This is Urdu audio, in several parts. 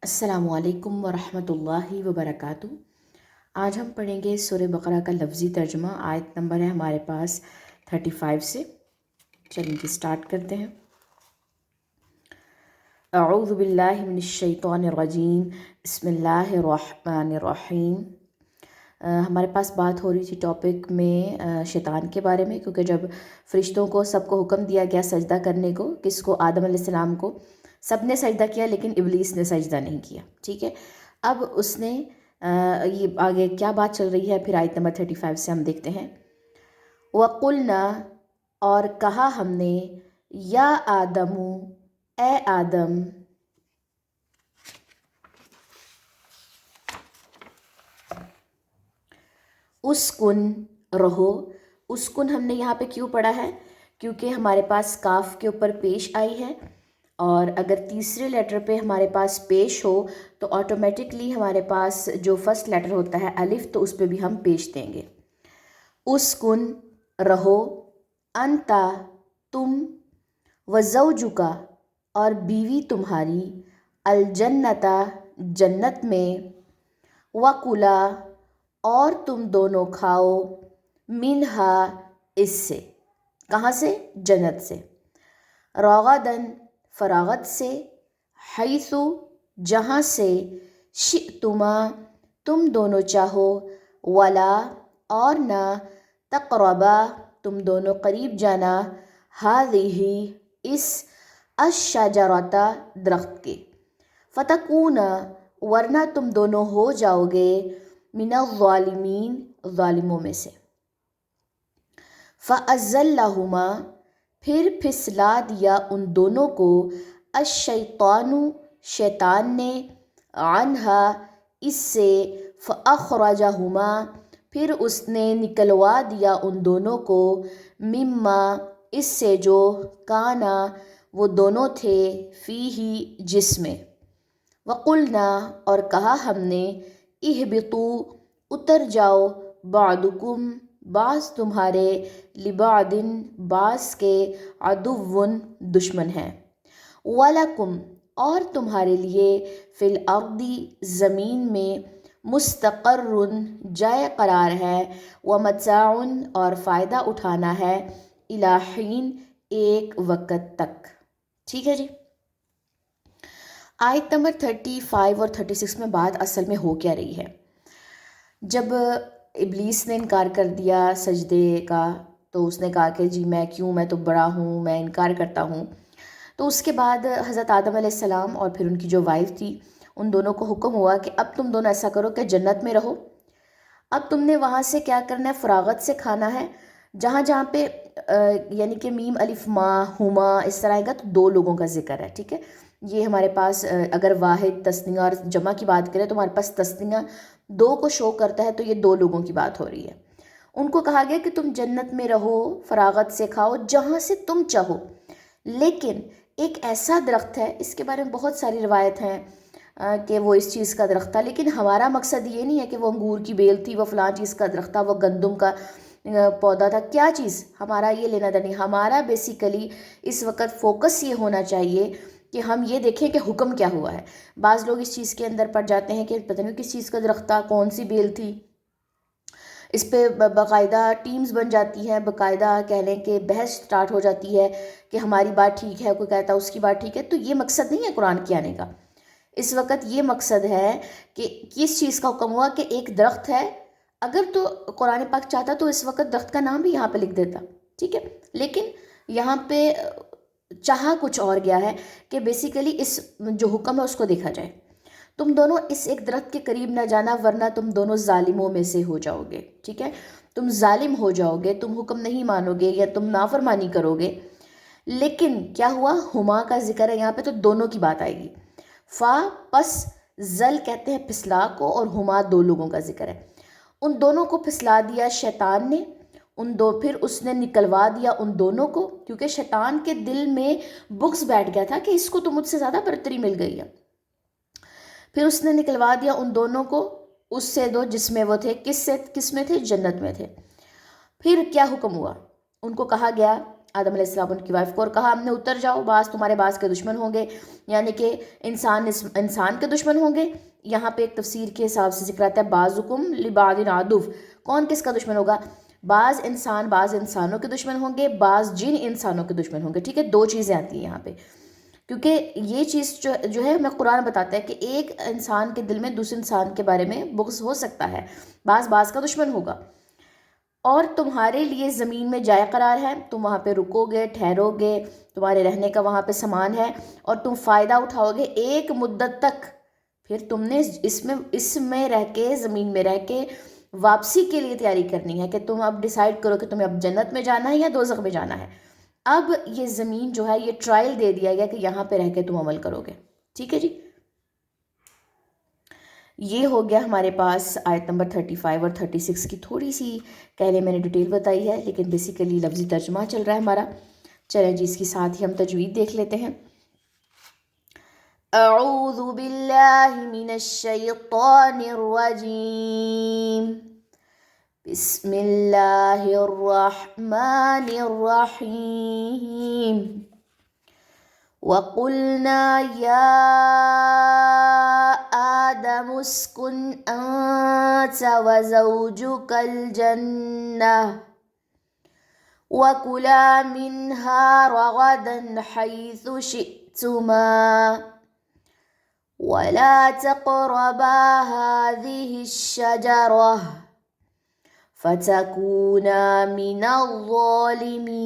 السلام علیکم ورحمۃ اللہ وبرکاتہ۔ آج ہم پڑھیں گے سورہ بقرہ کا لفظی ترجمہ۔ آیت نمبر ہے ہمارے پاس 35 سے۔ چلیے کہ سٹارٹ کرتے ہیں۔ اعوذ باللہ من الشیطان الرجیم، بسم اللہ الرحمن الرحیم۔ ہمارے پاس بات ہو رہی تھی ٹاپک میں شیطان کے بارے میں، کیونکہ جب فرشتوں کو سب کو حکم دیا گیا سجدہ کرنے کو، کس کو؟ آدم علیہ السلام کو، سب نے سجدہ کیا لیکن ابلیس نے سجدہ نہیں کیا، ٹھیک ہے۔ اب اس نے یہ آگے کیا بات چل رہی ہے، پھر آیت نمبر 35 سے ہم دیکھتے ہیں۔ وَقُلْنَا، اور کہا ہم نے، یا آدم، اے آدم، اسکن، رہو۔ اسکن ہم نے یہاں پہ کیوں پڑھا ہے؟ کیونکہ ہمارے پاس کاف کے اوپر پیش آئی ہے، اور اگر تیسرے لیٹر پہ ہمارے پاس پیش ہو تو آٹومیٹکلی ہمارے پاس جو فرسٹ لیٹر ہوتا ہے الف، تو اس پہ بھی ہم پیش دیں گے۔ اسکن، رہو، انتا، تم، وزوجکا، اور بیوی تمہاری، الجنتا، جنت میں، وکلا، اور تم دونوں کھاؤ، منہا، اس سے، کہاں سے؟ جنت سے، رغدن، فراغت سے، حیث، جہاں سے، شئتما، تم دونوں چاہو، ولا، اور نہ، تقربا، تم دونوں قریب جانا، ہذہ، اس، الشجرۃ، درخت کے، فتکونا، ورنہ تم دونوں ہو جاؤ گے، من الظالمین، ظالموں میں سے۔ فَأَزَّلَّهُمَا، پھر پھسلا دیا ان دونوں کو، الشیطان، شیطان نے، عنہا، اس سے، فَأَخْرَجَهُمَا، پھر اس نے نکلوا دیا ان دونوں کو، مما، اس سے جو، کانا، وہ دونوں تھے، فیہ، جس میں۔ وَقُلْنَا، اور کہا ہم نے، اہبطوا، اتر جاؤ، بعضکم، بعض تمہارے، لبعض، بعض کے، عدو، دشمن ہیں، وَلَکُمْ، اور تمہارے لیے، فی الارض، زمین میں، مستقر، جائے قرار ہے، ومتاع، اور فائدہ اٹھانا ہے، الی حین، ایک وقت تک، ٹھیک ہے جی۔ آیت نمبر 35 اور 36 میں بات اصل میں ہو کیا رہی ہے؟ جب ابلیس نے انکار کر دیا سجدے کا، تو اس نے کہا کہ جی میں کیوں، میں تو بڑا ہوں، میں انکار کرتا ہوں۔ تو اس کے بعد حضرت آدم علیہ السلام اور پھر ان کی جو وائف تھی، ان دونوں کو حکم ہوا کہ اب تم دونوں ایسا کرو کہ جنت میں رہو۔ اب تم نے وہاں سے کیا کرنا ہے؟ فراغت سے کھانا ہے، جہاں جہاں پہ یعنی کہ میم الف ما، ہما، اس طرح آئے گا تو دو لوگوں کا ذکر ہے، ٹھیک ہے۔ یہ ہمارے پاس اگر واحد، تثنیہ اور جمع کی بات کریں تو ہمارے پاس تثنیہ دو کو شو کرتا ہے، تو یہ دو لوگوں کی بات ہو رہی ہے۔ ان کو کہا گیا کہ تم جنت میں رہو، فراغت سے کھاؤ، جہاں سے تم چاہو، لیکن ایک ایسا درخت ہے، اس کے بارے میں بہت ساری روایت ہیں کہ وہ اس چیز کا درخت تھا، لیکن ہمارا مقصد یہ نہیں ہے کہ وہ انگور کی بیل تھی، وہ فلاں چیز کا درخت تھا، وہ گندم کا پودا تھا، کیا چیز، ہمارا یہ لینا دینا نہیں۔ ہمارا بیسیکلی اس وقت فوکس یہ ہونا چاہیے کہ ہم یہ دیکھیں کہ حکم کیا ہوا ہے۔ بعض لوگ اس چیز کے اندر پڑ جاتے ہیں کہ پتہ نہیں کس چیز کا درخت تھا، کون سی بیل تھی، اس پہ باقاعدہ ٹیمز بن جاتی ہیں، باقاعدہ کہہ لیں کہ بحث سٹارٹ ہو جاتی ہے کہ ہماری بات ٹھیک ہے، کوئی کہتا ہے اس کی بات ٹھیک ہے۔ تو یہ مقصد نہیں ہے قرآن کے آنے کا۔ اس وقت یہ مقصد ہے کہ کس چیز کا حکم ہوا کہ ایک درخت ہے، اگر تو قرآن پاک چاہتا تو اس وقت درخت کا نام بھی یہاں پہ لکھ دیتا، ٹھیک ہے، لیکن یہاں پہ چاہا کچھ اور گیا ہے کہ بیسیکلی اس جو حکم ہے اس کو دیکھا جائے۔ تم دونوں اس ایک درخت کے قریب نہ جانا، ورنہ تم دونوں ظالموں میں سے ہو جاؤ گے، ٹھیک ہے، تم ظالم ہو جاؤ گے، تم حکم نہیں مانو گے یا تم نافرمانی کرو گے۔ لیکن کیا ہوا؟ ہما کا ذکر ہے یہاں پہ، تو دونوں کی بات آئے گی۔ فا، پس، زل کہتے ہیں پھسلا کو، اور ہما دو لوگوں کا ذکر ہے۔ ان دونوں کو پھسلا دیا شیطان نے، پھر اس نے نکلوا دیا ان دونوں کو، کیونکہ شیطان کے دل میں بغض بیٹھ گیا تھا کہ اس کو تو مجھ سے زیادہ برتری مل گئی ہے۔ پھر اس نے نکلوا دیا ان دونوں کو اس سے دو جس میں وہ تھے، کس میں تھے؟ جنت میں تھے۔ پھر کیا حکم ہوا؟ ان کو کہا گیا آدم علیہ السلام ان کی وائف کو، اور کہا ہم نے اتر جاؤ، بعض تمہارے بعض کے دشمن ہوں گے، یعنی کہ انسان کے دشمن ہوں گے. یہاں پہ ایک تفسیر کے حساب سے ذکر آتا ہے بعضکم لبعض عدو. کون کس کا دشمن ہوگا؟ بعض انسانوں کے دشمن ہوں گے، بعض جن انسانوں کے دشمن ہوں گے. ٹھیک ہے، دو چیزیں آتی ہیں یہاں پہ، کیونکہ یہ چیز جو ہے ہمیں قرآن بتاتا ہے کہ ایک انسان کے دل میں دوسرے انسان کے بارے میں بغض ہو سکتا ہے، بعض کا دشمن ہوگا. اور تمہارے لیے زمین میں جائے قرار ہے، تم وہاں پہ رکو گے، ٹھہرو گے، تمہارے رہنے کا وہاں پہ سامان ہے، اور تم فائدہ اٹھاؤ گے ایک مدت تک. پھر تم نے اس میں رہ کے، زمین میں رہ کے واپسی کے لیے تیاری کرنی ہے کہ تم اب ڈیسائیڈ کرو کہ تمہیں اب جنت میں جانا ہے یا دوزخ میں جانا ہے. اب یہ زمین جو ہے یہ ٹرائل دے دیا گیا کہ یہاں پہ رہ کے تم عمل کرو گے. ٹھیک ہے جی، یہ ہو گیا ہمارے پاس آیت نمبر 35 اور 36 کی تھوڑی سی پہلے میں نے ڈیٹیل بتائی ہے، لیکن بیسیکلی لفظی ترجمہ چل رہا ہے ہمارا. چلیں جی، اس کی ساتھ ہی ہم تجوید دیکھ لیتے ہیں. اعوذ باللہ من الشیطان الرجیم، بسم اللہ الرحمن الرحیم. وَقُلْنَا يَا آدَمُ اسْكُنْ أَنْتَ وَزَوْجُكَ الْجَنَّةَ وَكُلَا مِنْهَا رَغَدًا حَيْثُ شِئْتُمَا وَلَا تَقْرَبَا هَذِهِ الشَّجَرَةَ فَتَكُونَا مِنَ الظَّالِمِينَ.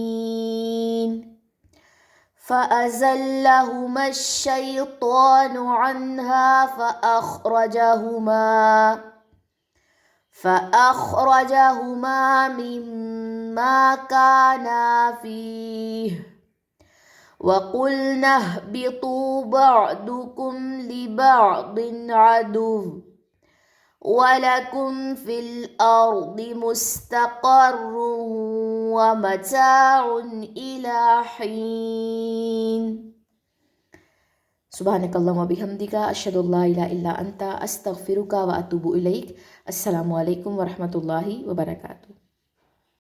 فَأَزَلَّهُمَا الشَّيْطَانُ عَنْهَا فَأَخْرَجَهُمَا مِمَّا كَانَا فِيهِ وَقُلْنَا اهْبِطُوا بَعْضُكُمْ لِبَعْضٍ عَدُوٌّ وَلَكُمْ فِي الْأَرْضِ مُسْتَقَرٌّ وَمَتَاعٌ إِلَى حِينٍ. سبحانک اللہم وبحمدک، اشہد ان لا الہ الا انت، استغفرک واتوب الیک. السلام علیکم ورحمۃ اللہ وبرکاتہ.